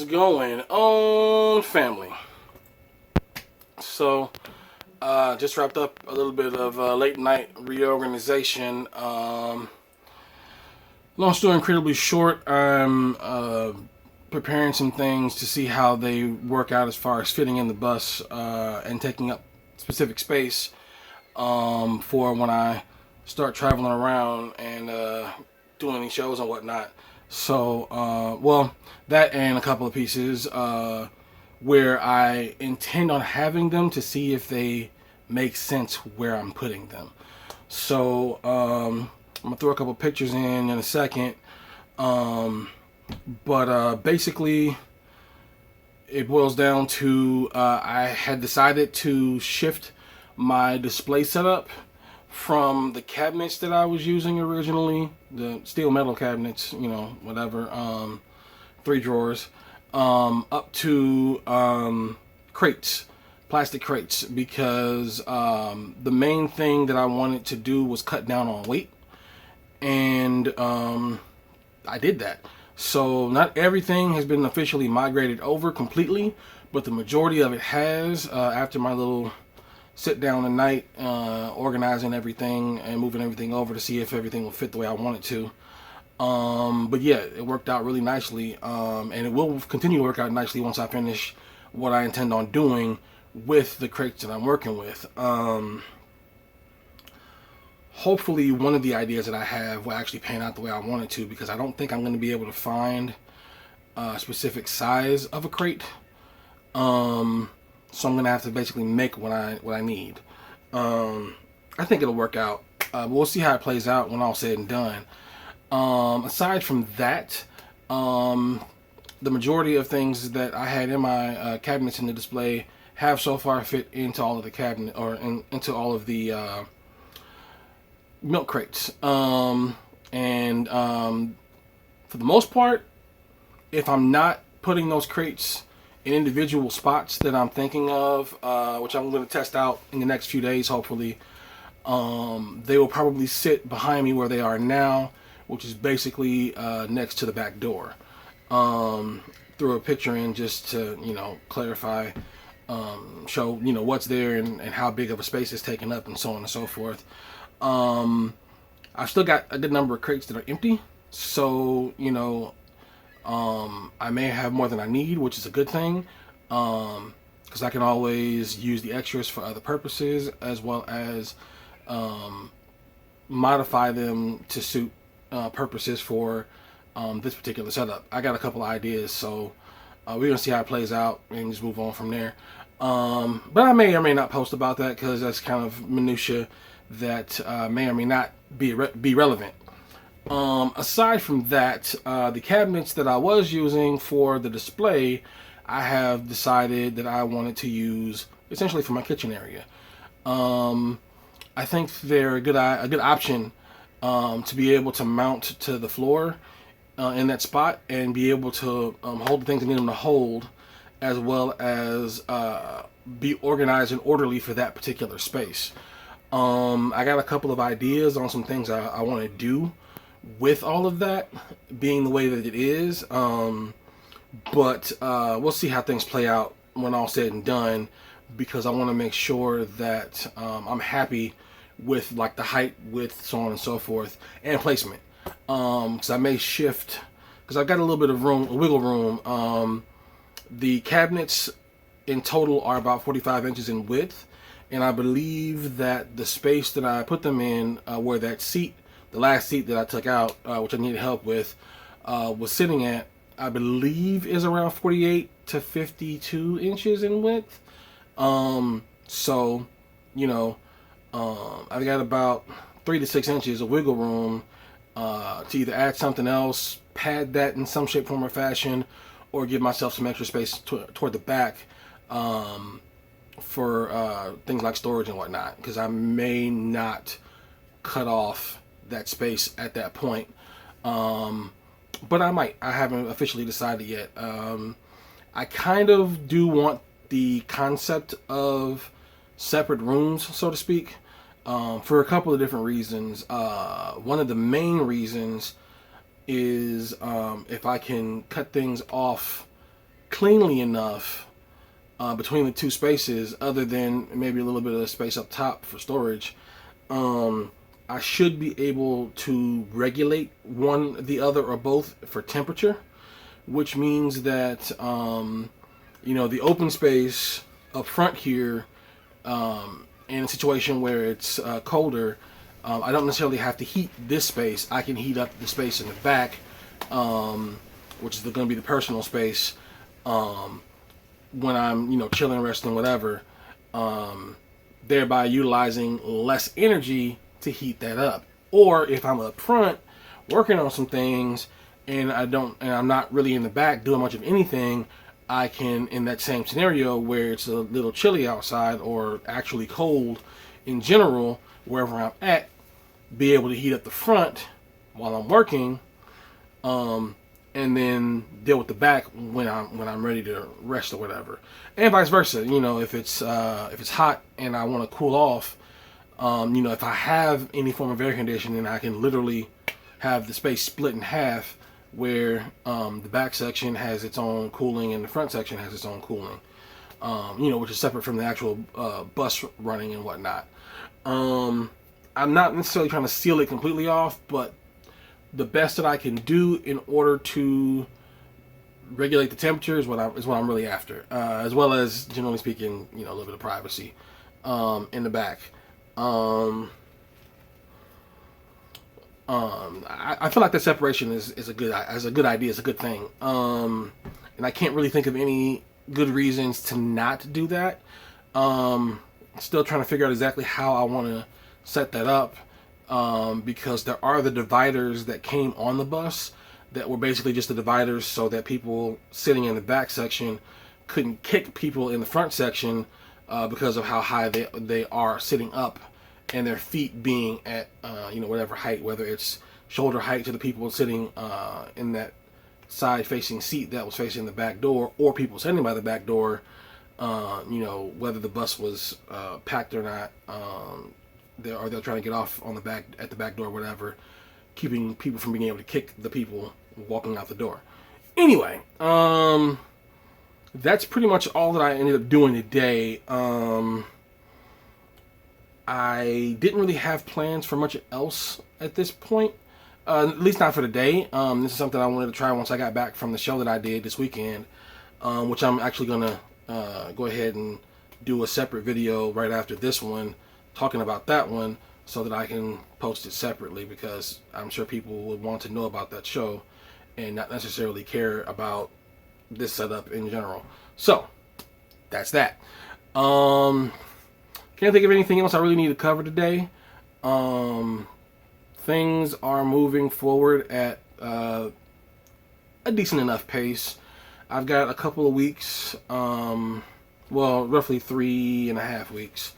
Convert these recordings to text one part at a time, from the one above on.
going on, family? So, just wrapped up a little bit of late night reorganization. Long story incredibly short, I'm preparing some things to see how they work out as far as fitting in the bus and taking up specific space for when I start traveling around and doing any shows and whatnot. So, that and a couple of pieces where I intend on having them to see if they make sense where I'm putting them. So, I'm gonna throw a couple pictures in a second. Basically, it boils down to I had decided to shift my display setup from the cabinets that I was using originally, the steel metal cabinets, whatever, 3 drawers, up to crates, plastic crates, because the main thing that I wanted to do was cut down on weight, and I did that. So not everything has been officially migrated over completely, but the majority of it has, after my little sit down tonight, organizing everything and moving everything over to see if everything will fit the way I want it to. But yeah, it worked out really nicely, and it will continue to work out nicely once I finish what I intend on doing with the crates that I'm working with. Hopefully one of the ideas that I have will actually pan out the way I want it to, because I don't think I'm going to be able to find a specific size of a crate. So I'm gonna have to basically make what I need. I think it'll work out. We'll see how it plays out when all said and done. Aside from that, the majority of things that I had in my cabinets in the display have so far fit into all of the cabinet into all of the milk crates. For the most part, if I'm not putting those crates in individual spots that I'm thinking of, which I'm going to test out in the next few days, hopefully, they will probably sit behind me where they are now, which is basically next to the back door. Threw a picture in just to, clarify, show, what's there and how big of a space it's taken up and so on and so forth. I've still got a good number of crates that are empty, so, I may have more than I need, which is a good thing, because I can always use the extras for other purposes, as well as modify them to suit purposes for this particular setup. I got a couple of ideas, so we're going to see how it plays out and just move on from there. But I may or may not post about that, because that's kind of minutia that may or may not be relevant. Aside from that, the cabinets that I was using for the display, I have decided that I wanted to use essentially for my kitchen area. I think they're a good option to be able to mount to the floor in that spot and be able to hold the things I need them to hold, as well as be organized and orderly for that particular space. I got a couple of ideas on some things I want to do with all of that being the way that it is, but we'll see how things play out when all said and done, because I want to make sure that I'm happy with like the height, width, so on and so forth, and placement, because I may shift, because I've got a little bit of wiggle room. The cabinets in total are about 45 inches in width, and I believe that the space that I put them in, where that seat, the last seat that I took out, which I needed help with, was sitting at, I believe, is around 48 to 52 inches in width. So, I've got about 3 to 6 inches of wiggle room to either add something else, pad that in some shape, form, or fashion, or give myself some extra space toward the back for things like storage and whatnot, because I may not cut off that space at that point, but I might. I haven't officially decided yet. I kind of do want the concept of separate rooms, so to speak, for a couple of different reasons. One of the main reasons is if I can cut things off cleanly enough between the two spaces, other than maybe a little bit of space up top for storage. I should be able to regulate one, the other, or both for temperature, which means that the open space up front here, in a situation where it's colder, I don't necessarily have to heat this space. I can heat up the space in the back, which is going to be the personal space, when I'm chilling, resting, whatever, thereby utilizing less energy to heat that up. Or if I'm up front working on some things and I'm not really in the back doing much of anything, I can, in that same scenario where it's a little chilly outside or actually cold in general, wherever I'm at, be able to heat up the front while I'm working, and then deal with the back when I'm ready to rest or whatever, and vice versa. If it's hot and I want to cool off, if I have any form of air conditioning, I can literally have the space split in half, where the back section has its own cooling and the front section has its own cooling, which is separate from the actual bus running and whatnot. I'm not necessarily trying to seal it completely off, but the best that I can do in order to regulate the temperature is what I'm really after, as well as, generally speaking, a little bit of privacy in the back. I feel like that separation is a good idea. It's a good thing. And I can't really think of any good reasons to not do that. Still trying to figure out exactly how I want to set that up, because there are the dividers that came on the bus that were basically just the dividers so that people sitting in the back section couldn't kick people in the front section, because of how high they are sitting up, and their feet being at whatever height, whether it's shoulder height to the people sitting in that side facing seat that was facing the back door, or people sitting by the back door, whether the bus was packed or not, they're trying to get off at the back door, whatever, keeping people from being able to kick the people walking out the door. Anyway, that's pretty much all that I ended up doing today. I didn't really have plans for much else at this point, at least not for the day. This is something I wanted to try once I got back from the show that I did this weekend, which I'm actually going to go ahead and do a separate video right after this one, talking about that one, so that I can post it separately, because I'm sure people would want to know about that show and not necessarily care about this setup in general. So that's that. Can't think of anything else I really need to cover today. Things are moving forward at a decent enough pace. I've got a couple of weeks, roughly 3.5 weeks,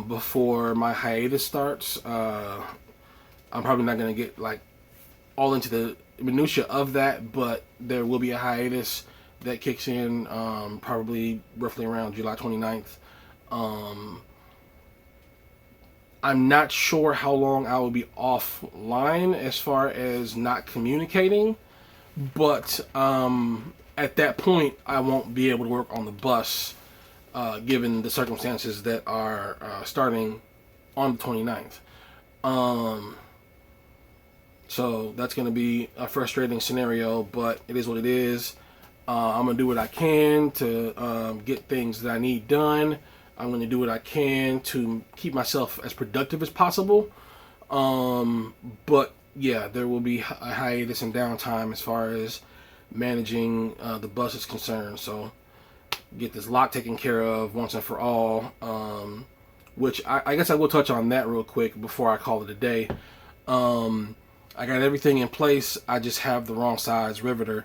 before my hiatus starts. I'm probably not going to get all into the minutia of that, but there will be a hiatus that kicks in probably roughly around July 29th. I'm not sure how long I will be offline as far as not communicating, but at that point I won't be able to work on the bus, given the circumstances that are starting on the 29th. So that's going to be a frustrating scenario, but it is what it is. I'm going to do what I can to get things that I need done. I'm going to do what I can to keep myself as productive as possible. But yeah, there will be a hiatus and downtime as far as managing the bus is concerned. So get this lock taken care of once and for all, which I guess I will touch on that real quick before I call it a day. I got everything in place. I just have the wrong size riveter.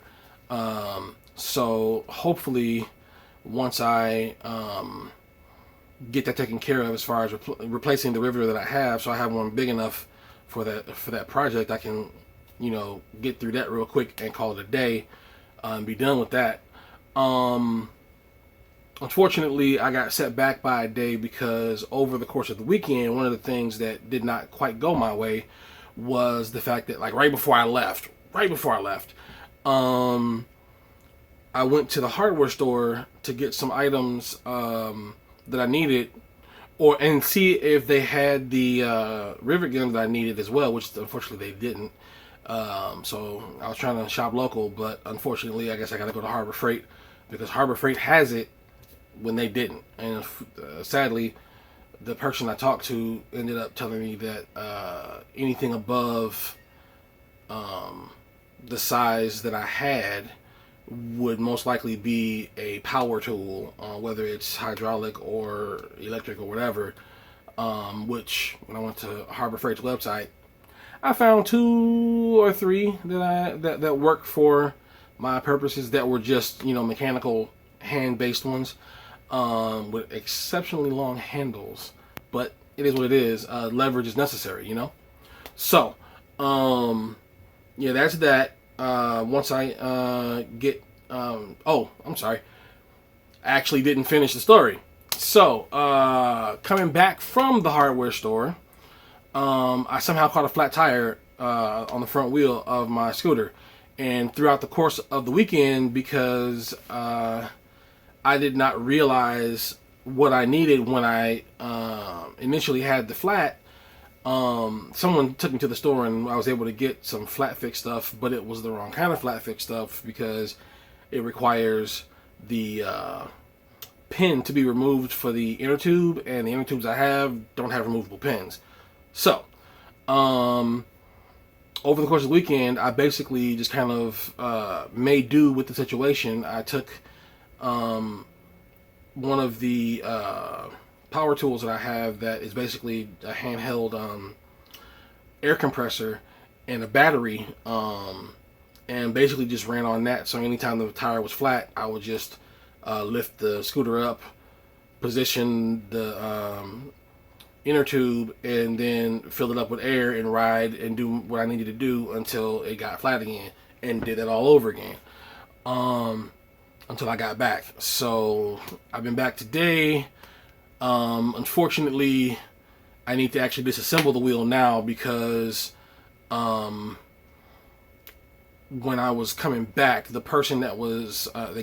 So hopefully once I get that taken care of as far as replacing the riveter that I have, so I have one big enough for that project, I can get through that real quick and call it a day, and be done with that. Unfortunately, I got set back by a day because over the course of the weekend, one of the things that did not quite go my way was the fact that right before I left, I went to the hardware store to get some items that I needed, and see if they had the rivet gun that I needed as well, which unfortunately they didn't. So I was trying to shop local, but unfortunately, I guess I got to go to Harbor Freight because Harbor Freight has it when they didn't. And sadly, the person I talked to ended up telling me that anything above the size that I had would most likely be a power tool, whether it's hydraulic or electric or whatever. Which when I went to Harbor Freight's website, I found 2 or 3 that work for my purposes that were just mechanical hand-based ones with exceptionally long handles. But it is what it is. Leverage is necessary. So yeah, that's that. Once I get oh, I'm sorry, I actually didn't finish the story. So coming back from the hardware store, I somehow caught a flat tire on the front wheel of my scooter. And throughout the course of the weekend, because I did not realize what I needed when I initially had the flat, someone took me to the store and I was able to get some flat fix stuff, but it was the wrong kind of flat fix stuff because it requires the pin to be removed for the inner tube, and the inner tubes I have don't have removable pins. So, over the course of the weekend, I basically just kind of made do with the situation. I took one of the power tools that I have that is basically a handheld air compressor and a battery, and basically just ran on that. So anytime the tire was flat, I would just lift the scooter up, position the inner tube, and then fill it up with air and ride and do what I needed to do until it got flat again, and did that all over again until I got back. So I've been back today. Unfortunately, I need to actually disassemble the wheel now because when I was coming back, the person that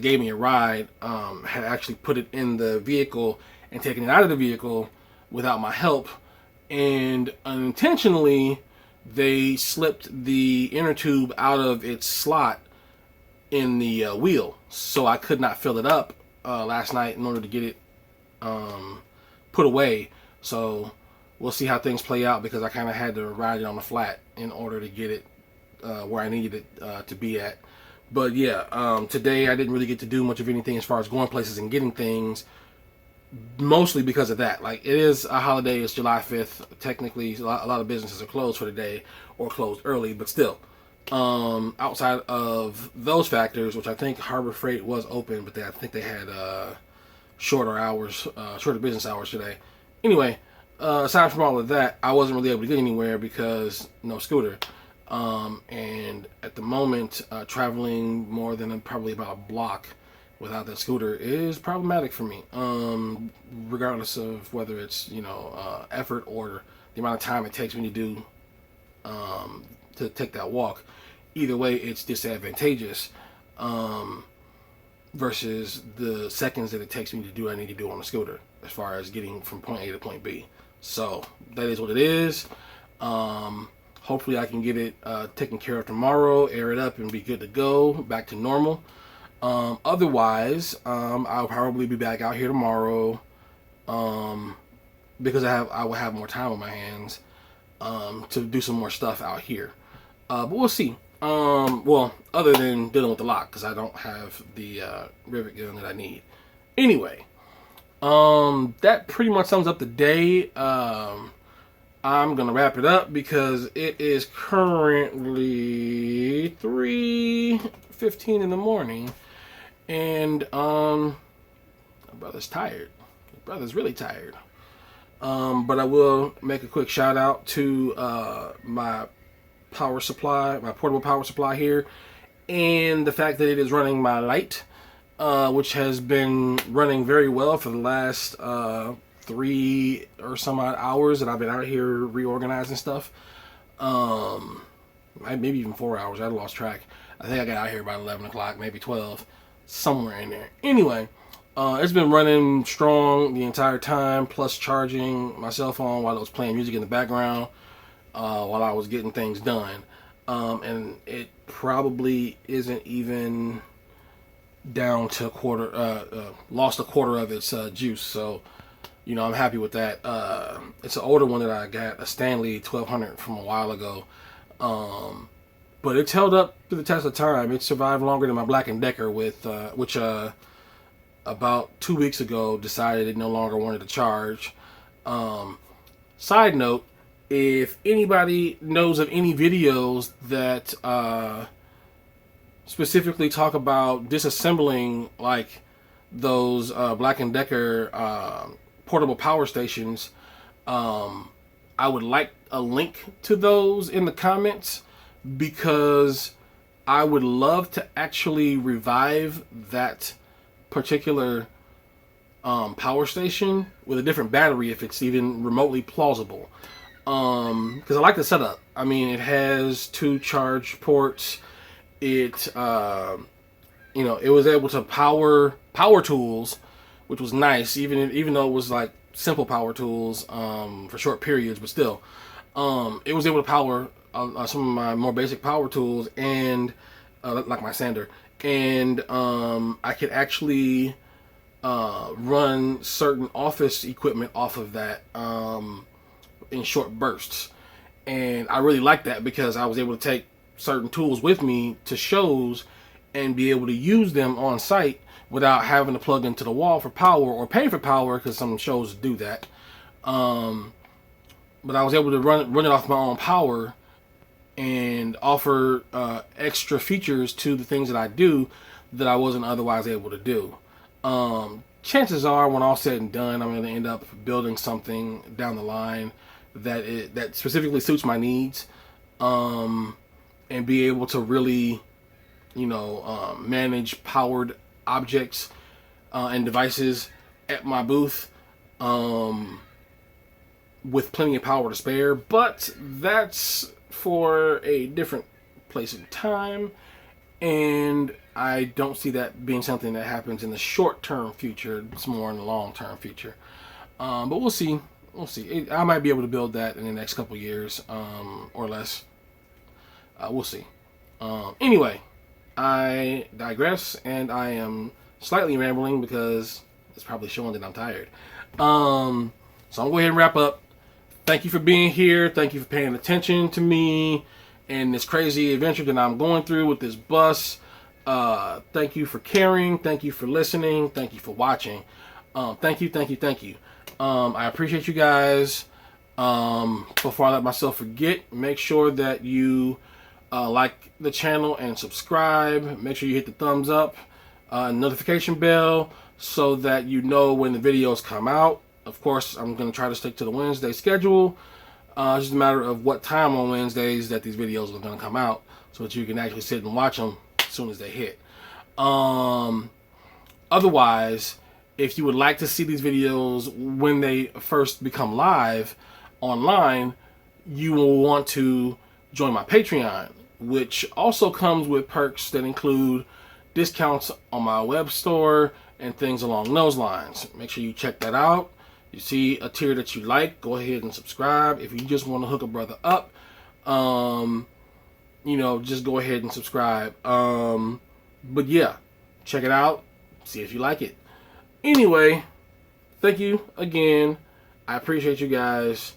gave me a ride had actually put it in the vehicle and taken it out of the vehicle without my help, and unintentionally they slipped the inner tube out of its slot in the wheel, so I could not fill it up last night in order to get it put away. So we'll see how things play out because I kind of had to ride it on the flat in order to get it where I needed it to be at. But yeah, today I didn't really get to do much of anything as far as going places and getting things, mostly because of that. Like, it is a holiday, it's July 5th. Technically, a lot of businesses are closed for the day or closed early, but still. Outside of those factors, which I think Harbor Freight was open, but I think they had shorter business hours today. Anyway, aside from all of that, I wasn't really able to get anywhere because no scooter. And at the moment, traveling more than probably about a block without that scooter is problematic for me, regardless of whether it's effort or the amount of time it takes me to do to take that walk. Either way, it's disadvantageous versus the seconds that it takes me to do what I need to do on a scooter as far as getting from point A to point B. So that is what it is. Hopefully I can get it taken care of tomorrow, air it up, and be good to go, back to normal. Otherwise, I'll probably be back out here tomorrow because I will have more time on my hands to do some more stuff out here. But we'll see. Well, other than dealing with the lock, because I don't have the rivet gun that I need. Anyway, that pretty much sums up the day. I'm going to wrap it up because it is currently 3:15 in the morning. And my brother's tired. My brother's really tired. But I will make a quick shout out to my power supply, my portable power supply here, and the fact that it is running my light, which has been running very well for the last 3 or some odd hours that I've been out here reorganizing stuff. Maybe even 4 hours. I lost track. I think I got out here about 11 o'clock, maybe 12. somewhere in there. Anyway, it's been running strong the entire time, plus charging my cell phone while I was playing music in the background while I was getting things done. And it probably isn't even down to a quarter, lost a quarter of its juice. So, I'm happy with that. It's an older one that I got, a Stanley 1200 from a while ago. But it's held up to the test of time. It survived longer than my Black & Decker, which about 2 weeks ago decided it no longer wanted to charge. Side note, if anybody knows of any videos that specifically talk about disassembling like those Black & Decker portable power stations, I would like a link to those in the comments, because I would love to actually revive that particular power station with a different battery if it's even remotely plausible. Because I like the setup. I mean, it has 2 charge ports. It it was able to power tools, which was nice, even though it was like simple power tools for short periods, but still, it was able to power some of my more basic power tools and like my sander, and I could actually run certain office equipment off of that in short bursts. And I really like that because I was able to take certain tools with me to shows and be able to use them on site without having to plug into the wall for power or pay for power, because some shows do that. But I was able to run it off my own power and offer extra features to the things that I do that I wasn't otherwise able to do. Chances are, when all said and done, I'm going to end up building something down the line that specifically suits my needs, and be able to really, manage powered objects and devices at my booth with plenty of power to spare. But that's for a different place and time, and I don't see that being something that happens in the short-term future. It's more in the long-term future. But we'll see. We'll see. I might be able to build that in the next couple years, or less. We'll see. Anyway, I digress, and I am slightly rambling because it's probably showing that I'm tired. So I'm going to go ahead and wrap up. Thank you for being here. Thank you for paying attention to me and this crazy adventure that I'm going through with this bus. Thank you for caring. Thank you for listening. Thank you for watching. Thank you. I appreciate you guys. Before I let myself forget, make sure that you like the channel and subscribe. Make sure you hit the thumbs up, notification bell, so that you know when the videos come out. Of course, I'm going to try to stick to the Wednesday schedule. It's just a matter of what time on Wednesdays that these videos are going to come out, so that you can actually sit and watch them as soon as they hit. Otherwise, if you would like to see these videos when they first become live online, you will want to join my Patreon, which also comes with perks that include discounts on my web store and things along those lines. Make sure you check that out. You see a tier that you like, go ahead and subscribe. If you just want to hook a brother up, just go ahead and subscribe. But yeah, check it out. See if you like it. Anyway, thank you again. I appreciate you guys.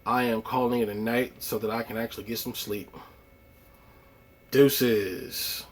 I am calling it a night so that I can actually get some sleep. Deuces.